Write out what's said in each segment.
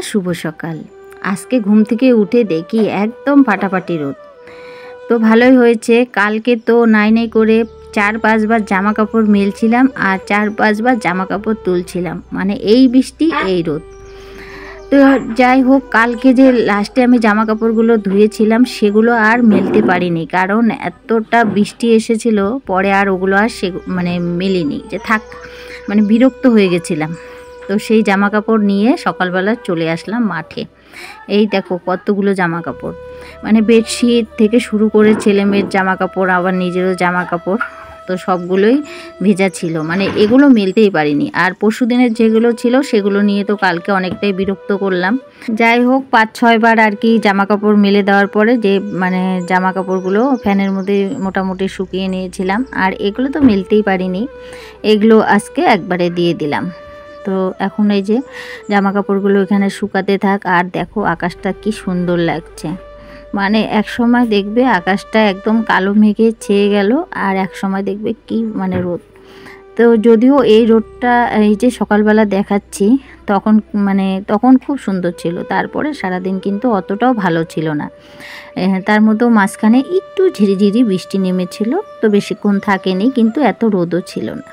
শুভ সকাল। আজকে ঘুম থেকে উঠে দেখি একদম ফাটাফাটি রোদ। তো ভালোই হয়েছে, কালকে তো নাই নাই করে 4-5 বার জামা কাপড় মেলছিলাম আর 4-5 বার জামা কাপড় তুলছিলাম, মানে এই বৃষ্টি এই রোদ। তো যাই হোক, কালকে যে লাস্টে আমি জামা কাপড়গুলো ধুয়েছিলাম সেগুলো আর মেলতে পারিনি, কারণ এতটা বৃষ্টি এসেছিল। পরে আর ওগুলো আর মানে মেলিনি, যে থাক, মানে বিরক্ত হয়ে গেছিলাম। তো সেই জামা কাপড় নিয়ে সকালবেলা চলে আসলাম মাঠে। এই দেখো কতগুলো জামা কাপড়, মানে বেডশিট থেকে শুরু করে ছেলেমেয়ের জামা কাপড়, আবার নিজেরও জামা কাপড়, তো সবগুলোই ভেজা ছিল, মানে এগুলো মেলতেই পারিনি। আর পরশুদিনের যেগুলো ছিল সেগুলো নিয়ে তো কালকে অনেকটাই বিরক্ত করলাম। যাই হোক, 5-6 বার আর কি জামা কাপড় মেলে দেওয়ার পরে যে মানে জামা কাপড়গুলো ফ্যানের মধ্যে মোটামুটি শুকিয়ে নিয়েছিলাম, আর এগুলো তো মেলতেই পারিনি, এগুলো আজকে একবারে দিয়ে দিলাম। তো এখন এই যে জামা কাপড়গুলো এখানে শুকাতে থাক। আর দেখো আকাশটা কি সুন্দর লাগছে, মানে এক সময় দেখবে আকাশটা একদম কালো মেঘে ছেয়ে গেল, আর এক সময় দেখবে কি মানে রোদ। তো যদিও এই রোদটা এই যে সকালবেলা দেখাচ্ছি তখন খুব সুন্দর ছিল, তারপরে সারাদিন কিন্তু অতটাও ভালো ছিল না। তার মধ্যেও মাঝখানে একটু ঝিরিঝিরি বৃষ্টি নেমেছিল, তো বেশিক্ষণ থাকেনি, কিন্তু এত রোদও ছিল না।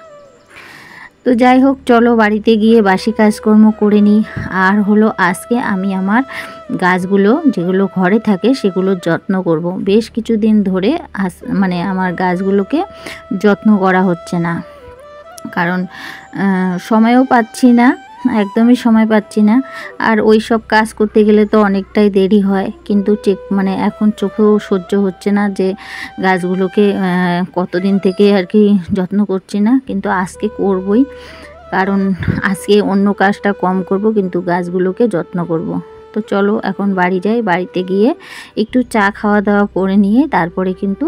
তো যাই হোক, চলো বাড়িতে গিয়ে বাসি কাজকর্ম করে নিই। আর হলো আজকে আমি আমার গাছগুলো যেগুলো ঘরে থাকে সেগুলোর যত্ন করব। বেশ কিছুদিন ধরে মানে আমার গাছগুলোকে যত্ন করা হচ্ছে না, কারণ সময়ও পাচ্ছি না, একদমই সময় পাচ্ছি না। আর ওই সব কাজ করতে গেলে তো অনেকটাই দেরি হয়, কিন্তু মানে এখন চোখেও সহ্য হচ্ছে না যে গাছগুলোকে কতদিন থেকে আর কি যত্ন করছি না, কিন্তু আজকে করবই, কারণ আজকে অন্য কাজটা কম করব, কিন্তু গাছগুলোকে যত্ন করব। তো চলো এখন বাড়ি যাই, বাড়িতে গিয়ে একটু চা খাওয়া দাওয়া করে নিয়ে তারপরে কিন্তু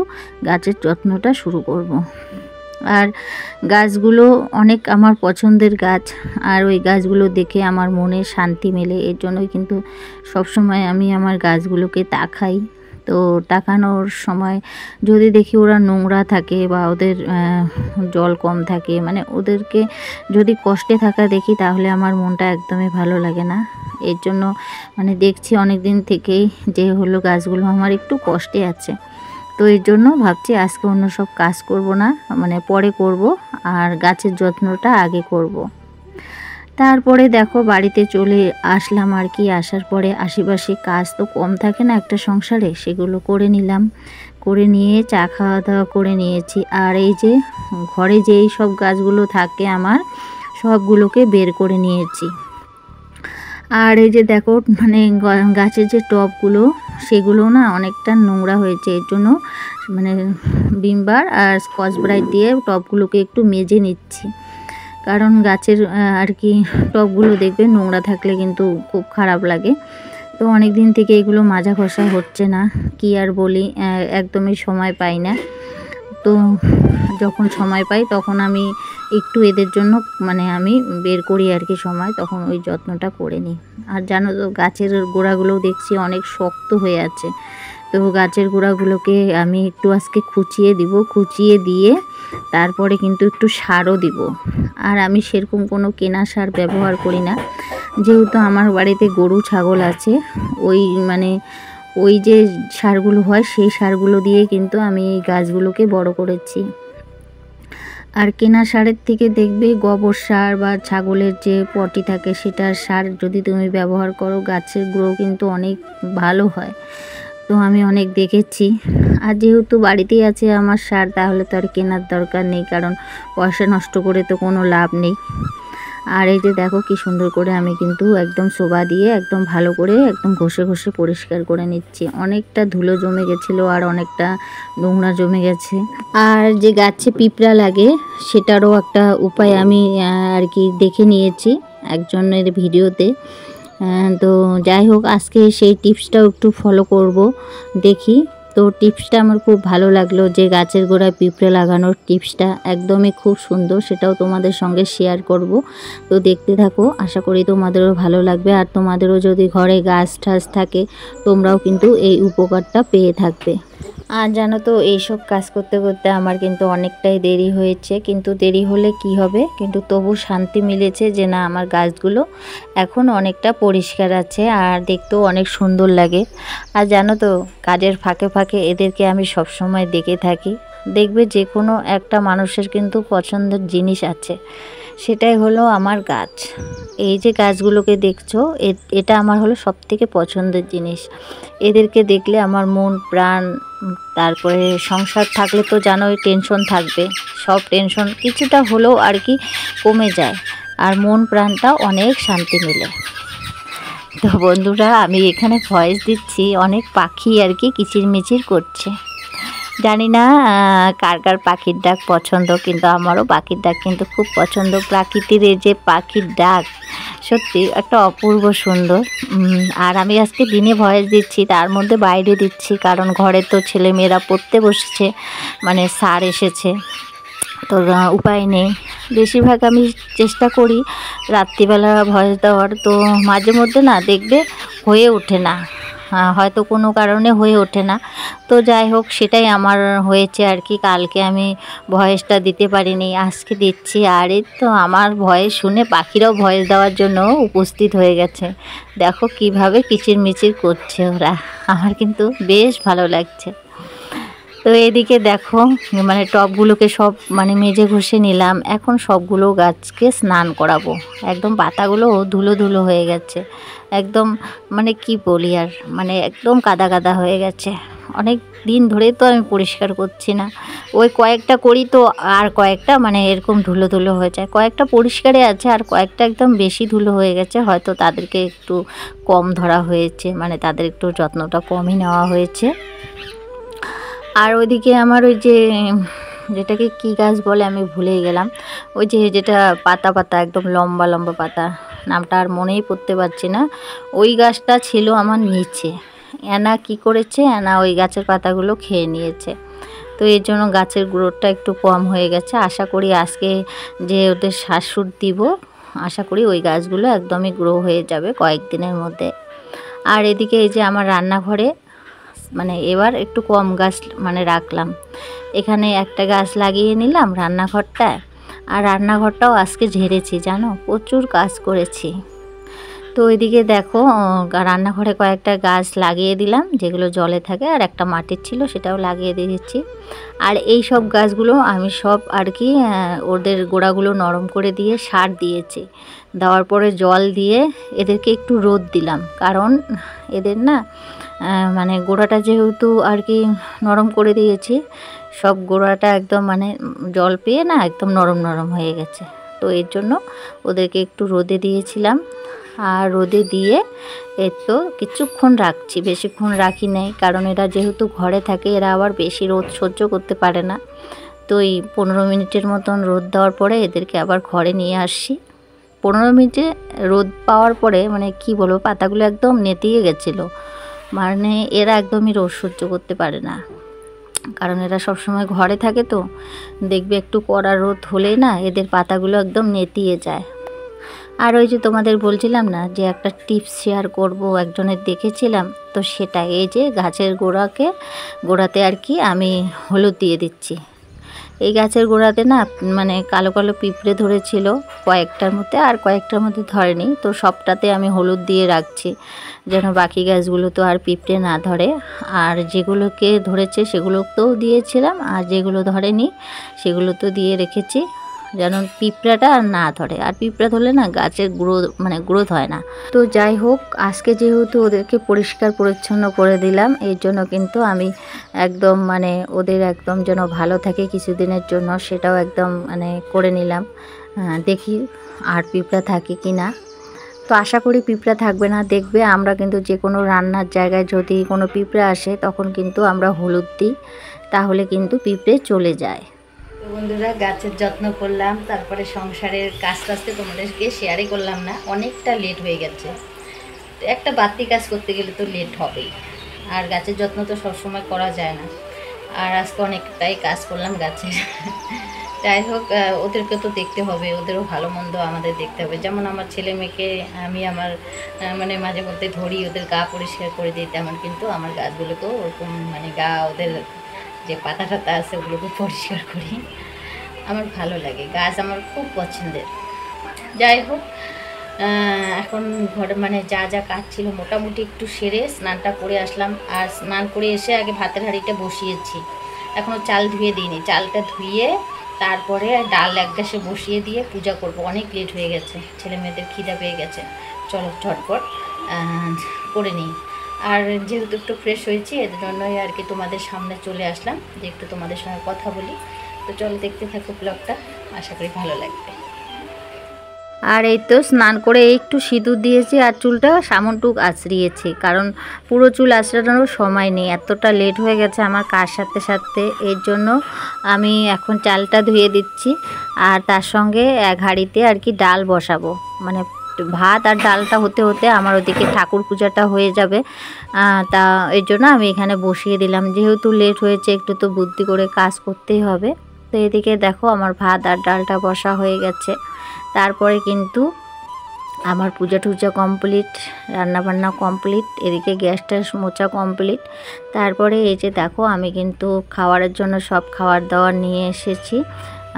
গাছের যত্নটা শুরু করব। আর গাছগুলো অনেক আমার পছন্দের গাছ, আর ওই গাছগুলো দেখে আমার মনে শান্তি মেলে, এর জন্যই কিন্তু সবসময় আমি আমার গাছগুলোকে তাকাই। তো তাকানোর সময় যদি দেখি ওরা নোংরা থাকে বা ওদের জল কম থাকে, মানে ওদেরকে যদি কষ্টে থাকা দেখি, তাহলে আমার মনটা একদমই ভালো লাগে না। এর জন্য মানে দেখছি অনেক দিন থেকেই যে হলো গাছগুলো আমার একটু কষ্টে আছে। তো এর জন্য ভাবছি আজকে অন্য সব কাজ করব না, মানে পরে করব, আর গাছের যত্নটা আগে করব। তারপরে দেখো বাড়িতে চলে আসলাম আর কি। আসার পরে আশেপাশে কাজ তো কম থাকে না একটা সংসারে, সেগুলো করে নিলাম, করে নিয়ে চা খাওয়া দাওয়া করে নিয়েছি। আর এই যে ঘরে যেই সব গাছগুলো থাকে আমার, সবগুলোকে বের করে নিয়েছি। আর এই যে দেখো মানে গাছের যে টবগুলো সেগুলো না অনেকটা নোংরা হয়েছে, এর জন্য মানে ভিমবার আর স্কচ ব্রাইট দিয়ে টবগুলোকে একটু মেজে নিচ্ছি, কারণ গাছের আর কি টবগুলো দেখবে নোংরা থাকলে কিন্তু খুব খারাপ লাগে। তো অনেক দিন থেকে এগুলো মাজা ঘষা হচ্ছে না, কি আর বলি, একদমই সময় পাই না। তো যখন সময় পাই তখন আমি একটু এদের জন্য মানে আমি বের করি আর কি সময়, তখন ওই যত্নটা করে নিই। আর জানো তো গাছের গোড়াগুলোও দেখছি অনেক শক্ত হয়ে আছে, তো গাছের গোড়াগুলোকে আমি একটু আজকে খুঁচিয়ে দিব, খুঁচিয়ে দিয়ে তারপরে কিন্তু একটু সারও দিব। আর আমি সেরকম কোনো কেনা সার ব্যবহার করি না, যেহেতু আমার বাড়িতে গরু ছাগল আছে, ওই যে সারগুলো হয় সেই সারগুলো দিয়ে কিন্তু আমি এই গাছগুলোকে বড় করেছি। আর কেনা সারের থেকে দেখবে গোবর সার বা ছাগলের যে পটি থাকে সেটার সার যদি তুমি ব্যবহার করো, গাছের গ্রো কিন্তু অনেক ভালো হয়। তো আমি অনেক দেখেছি। আর যেহেতু বাড়িতেই আছে আমার সার, তাহলে তো আর কেনার দরকার নেই, কারণ পয়সা নষ্ট করে তো কোনো লাভ নেই। আর এই যে দেখো কি সুন্দর করে আমি কিন্তু একদম সোবা দিয়ে একদম ভালো করে একদম ঘষে ঘষে পরিষ্কার করে নিচ্ছি। অনেকটা ধুলো জমে গেছিলো আর অনেকটা নোংরা জমে গেছে। আর যে গাছে পিঁপড়া লাগে সেটারও একটা উপায় আমি আর কি দেখে নিয়েছি একজনের ভিডিওতে। তো যাই হোক, আজকে সেই টিপসটাও একটু ফলো করব, দেখি। তো টিপসটা আমার খুব ভালো লাগলো, যে গাছের গোড়ায় পিঁপড়ে লাগানোর টিপসটা একদমই খুব সুন্দর, সেটাও তোমাদের সঙ্গে শেয়ার করব। তো দেখতে থাকো, আশা করি তোমাদেরও ভালো লাগবে। আর তোমাদেরও যদি ঘরে গাছ টাছ থাকে, তোমরাও কিন্তু এই উপকারটা পেয়ে থাকবে। আর জানো তো এইসব কাজ করতে করতে আমার কিন্তু অনেকটাই দেরি হয়েছে, কিন্তু দেরি হলে কি হবে, কিন্তু তবু শান্তি মিলেছে যে না আমার গাছগুলো এখন অনেকটা পরিষ্কার আছে আর দেখতেও অনেক সুন্দর লাগে। আর জানো তো কাজের ফাঁকে ফাঁকে এদেরকে আমি সব সময় দেখে থাকি। দেখবে যে কোনো একটা মানুষের কিন্তু পছন্দের জিনিস আছে, সেটাই হলো আমার গাছ। এই যে গাছগুলোকে দেখছো, এটা আমার হলো সবথেকে পছন্দের জিনিস। এদেরকে দেখলে আমার মন প্রাণ, তারপরে সংসার থাকলে তো জানোই টেনশন থাকবে, সব টেনশন কিছুটা হলেও আর কি কমে যায়, আর মন প্রাণটা অনেক শান্তি মিলে। তো বন্ধুরা আমি এখানে ভয়েস দিচ্ছি, অনেক পাখি আর কি কিচিরমিচির করছে। জানি না কার কার পাখির ডাক পছন্দ, কিন্তু আমারও পাখির ডাক কিন্তু খুব পছন্দ। প্রকৃতির এই যে পাখির ডাক সত্যি একটা অপূর্ব সুন্দর। আর আমি আজকে দিনে ভয়েস দিচ্ছি, তার মধ্যে বাইরে দিচ্ছি, কারণ ঘরে তো ছেলেমেয়েরা পড়তে বসছে, মানে স্যার এসেছে, তো উপায় নেই। বেশিরভাগ আমি চেষ্টা করি রাত্রিবেলা ভয়েস দেওয়ার, তো মাঝে মধ্যে না দেখবে হয়ে ওঠে না, হয়তো কোনো কারণে হয়ে ওঠে না। তো যাই হোক সেটাই আমার হয়েছে আর কি, কালকে আমি ভয়েসটা দিতে পারিনি, আজকে দিচ্ছি। আর এই তো আমার ভয়েস শুনে পাখিরাও ভয়েস দেওয়ার জন্য উপস্থিত হয়ে গেছে। দেখো কিভাবে কিচিরমিচির করছে ওরা, আমার কিন্তু বেশ ভালো লাগছে। তো এদিকে দেখো মানে টবগুলোকে সব মানে মেজে ঘষে নিলাম, এখন সবগুলো গাছকে স্নান করাবো। একদম পাতাগুলো ধুলো ধুলো হয়ে গেছে, একদম মানে কি বলি আর, মানে একদম কাদা কাদা হয়ে গেছে। অনেক দিন ধরে তো আমি পরিষ্কার করছি না, ওই কয়েকটা করি তো আর কয়েকটা মানে এরকম ধুলো ধুলো হয়ে যায়, কয়েকটা পরিষ্কারে আছে আর কয়েকটা একদম বেশি ধুলো হয়ে গেছে। হয়তো তাদেরকে একটু কম ধরা হয়েছে, মানে তাদের একটু যত্নটা কমই নেওয়া হয়েছে। আর ওইদিকে আমার ওই যে যেটাকে কি গাছ বলে আমি ভুলেই গেলাম, ওই যে যেটা পাতা পাতা একদম লম্বা লম্বা পাতা, নামটা আর মনেই পড়তে পারছি না, ওই গাছটা ছিল আমার নিচে। অ্যানা কি করেছে, অ্যানা ওই গাছের পাতাগুলো খেয়ে নিয়েছে, তো এর জন্য গাছের গ্রোথটা একটু কম হয়ে গেছে। আশা করি আজকে যে ওদের শ্বাসুর দিব, আশা করি ওই গাছগুলো একদমই গ্রো হয়ে যাবে কয়েকদিনের মধ্যে। আর এদিকে এই যে আমার রান্নাঘরে মানে এবার একটু কম গাছ মানে রাখলাম, এখানে একটা গাছ লাগিয়ে নিলাম রান্নাঘরটায়। আর রান্নাঘরটাও আজকে ঝেড়েছি, জানো প্রচুর কাজ করেছি। তো ওইদিকে দেখো রান্নাঘরে কয়েকটা গাছ লাগিয়ে দিলাম, যেগুলো জলে থাকে, আর একটা মাটির ছিল সেটাও লাগিয়ে দিয়েছি। আর এই সব গাছগুলো আমি সব আর কি ওদের গোড়াগুলো নরম করে দিয়ে সার দিয়েছি, দেওয়ার পরে জল দিয়ে এদেরকে একটু রোদ দিলাম, কারণ এদের না মানে গোড়াটা যেহেতু আর কি নরম করে দিয়েছি, সব গোড়াটা একদম মানে জল পেয়ে না একদম নরম নরম হয়ে গেছে। তো এর জন্য ওদেরকে একটু রোদে দিয়েছিলাম। আর রোদে দিয়ে এর তো কিছুক্ষণ রাখছি, বেশিক্ষণ রাখি নাই, কারণ এরা যেহেতু ঘরে থাকে এরা আবার বেশি রোদ সহ্য করতে পারে না। তো এই 15 মিনিটের মতন রোদ দেওয়ার পরে এদেরকে আবার ঘরে নিয়ে আসি। 15 মিনিটে রোদ পাওয়ার পরে মানে কি বলবো, পাতাগুলো একদম নেতিয়ে গেছিলো, মানে এরা একদমই রোদ সহ্য করতে পারে না, কারণ এরা সবসময় ঘরে থাকে। তো দেখবে একটু কড়া রোদ হলেই না এদের পাতাগুলো একদম নেতিয়ে যায়। আর ওই যে তোমাদের বলছিলাম না যে একটা টিপস শেয়ার করব, একজনের দেখেছিলাম, তো সেটা এই যে গাছের গোড়াতে আর কি আমি হলুদ দিয়ে দিচ্ছি। এই গাছের গোড়াতে না মানে কালো কালো পিঁপড়ে ধরেছিল কয়েকটার মধ্যে, আর কয়েকটার মধ্যে ধরেনি, তো সবটাতে আমি হলুদ দিয়ে রাখছি যেন বাকি গাছগুলো তো আর পিঁপড়ে না ধরে। আর যেগুলোকে ধরেছে সেগুলোতেও দিয়েছিলাম, আর যেগুলো ধরেনি সেগুলো তো দিয়ে রেখেছি যেন পিঁপড়াটা আর না ধরে। আর পিঁপড়া ধরলে না গাছের গ্রোথ হয় না। তো যাই হোক আজকে যেহেতু ওদেরকে পরিষ্কার পরিচ্ছন্ন করে দিলাম, এর জন্য কিন্তু আমি একদম মানে ওদের একদম যেন ভালো থাকে কিছুদিনের জন্য, সেটাও একদম মানে করে নিলাম। দেখি আর পিঁপড়া থাকে কি না। তো আশা করি পিঁপড়া থাকবে না। দেখবে আমরা কিন্তু যে কোনো রান্নার জায়গায় যদি কোনো পিঁপড়া আসে তখন কিন্তু আমরা হলুদ দিই, তাহলে কিন্তু পিঁপড়ে চলে যায়। তো বন্ধুরা গাছের যত্ন করলাম, তারপরে সংসারের কাজ টাজতে তোমাদেরকে শেয়ারই করলাম না, অনেকটা লেট হয়ে গেছে। একটা বাড়তি কাজ করতে গেলে তো লেট হবেই, আর গাছের যত্ন তো সবসময় করা যায় না। আর আজকে অনেকটাই কাজ করলাম গাছের। যাই হোক ওদেরকে তো দেখতে হবে, ওদেরও ভালো মন্দ আমাদের দেখতে হবে। যেমন আমার ছেলে মেয়েকে আমি আমার মানে মাঝে মধ্যে ধরি, ওদের গা পরিষ্কার করে দিই, তেমন কিন্তু আমার গাছগুলোকেও ওরকম মানে গা ওদের যে পাতা টাতা আছে ওগুলোকে পরিষ্কার করি। আমার ভালো লাগে, গাছ আমার খুব পছন্দের। যাই হোক, এখন ঘরে মানে যা যা কাজ ছিল মোটামুটি একটু সেরে স্নানটা করে আসলাম। আর স্নান করে এসে আগে ভাতের হাঁড়িটা বসিয়েছি, এখনও চাল ধুয়ে দিইনি। চালটা ধুয়ে তারপরে ডাল এক গ্যাসে বসিয়ে দিয়ে পূজা করব। অনেক লেট হয়ে গেছে, ছেলে মেয়েদের খিদা পেয়ে গেছে। চলো ঝটপট করে নিই। আর যেহেতু একটু ফ্রেশ হয়েছি এর জন্যই আর কি তোমাদের সামনে চলে আসলাম যে একটু তোমাদের সঙ্গে কথা বলি। তো চলো দেখতে থাকো ব্লগটা, আশা করি ভালো লাগবে। আর এই তো স্নান করে একটু সিঁদুর দিয়েছি আর চুলটা সামনটুক আঁচড়িয়েছি, কারণ পুরো চুল আঁচড়ানোর সময় নেই, এতটা লেট হয়ে গেছে আমার কাজ সাথে সাথে। এর জন্য আমি এখন চালটা ধুয়ে দিচ্ছি আর তার সঙ্গে এক হাঁড়িতে আর কি ডাল বসাবো। মানে ভাত আর ডালটা হতে হতে আমার ওদিকে ঠাকুর পূজাটা হয়ে যাবে। তা এর জন্য আমি এখানে বসিয়ে দিলাম, যেহেতু লেট হয়েছে একটু তো বুদ্ধি করে কাজ করতেই হবে। তো এদিকে দেখো আমার ভাত আর ডালটা বসা হয়ে গেছে। তারপরে কিন্তু আমার পূজা টুজা কমপ্লিট, রান্নাবান্না কমপ্লিট, এদিকে গ্যাস ট্যাস মোছা কমপ্লিট। তারপরে এই যে দেখো আমি কিন্তু খাওয়ারের জন্য সব খাবার দাবার নিয়ে এসেছি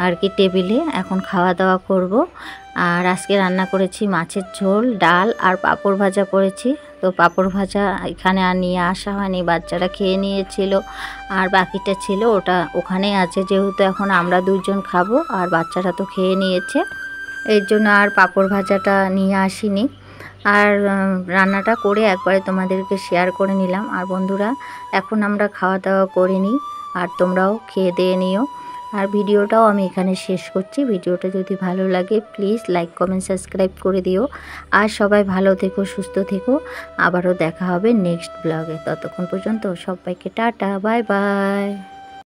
আর কি টেবিলে, এখন খাওয়া দাওয়া করব। আর আজকে রান্না করেছি মাছের ঝোল, ডাল আর পাঁপড় ভাজা করেছি। তো পাঁপড় ভাজা এখানে আর নিয়ে আসা হয়নি, বাচ্চারা খেয়ে নিয়েছিল আর বাকিটা ছিল ওটা ওখানেই আছে, যেহেতু এখন আমরা দুজন খাবো আর বাচ্চারা তো খেয়ে নিয়েছে, এর জন্য আর পাঁপড় ভাজাটা নিয়ে আসিনি। আর রান্নাটা করে একবারে তোমাদেরকে শেয়ার করে নিলাম। আর বন্ধুরা এখন আমরা খাওয়া দাওয়া করে নিই আর তোমরাও খেয়ে দিয়ে নিও। আর ভিডিওটাও আমি এখানে শেষ করছি। ভিডিওটা যদি ভালো লাগে প্লিজ লাইক কমেন্ট সাবস্ক্রাইব করে দিও। আর সবাই ভালো থেকো, সুস্থ থেকো। আবারও দেখা হবে নেক্সট ব্লগে। ততক্ষণ পর্যন্ত সবাইকে টাটা, বাই বাই।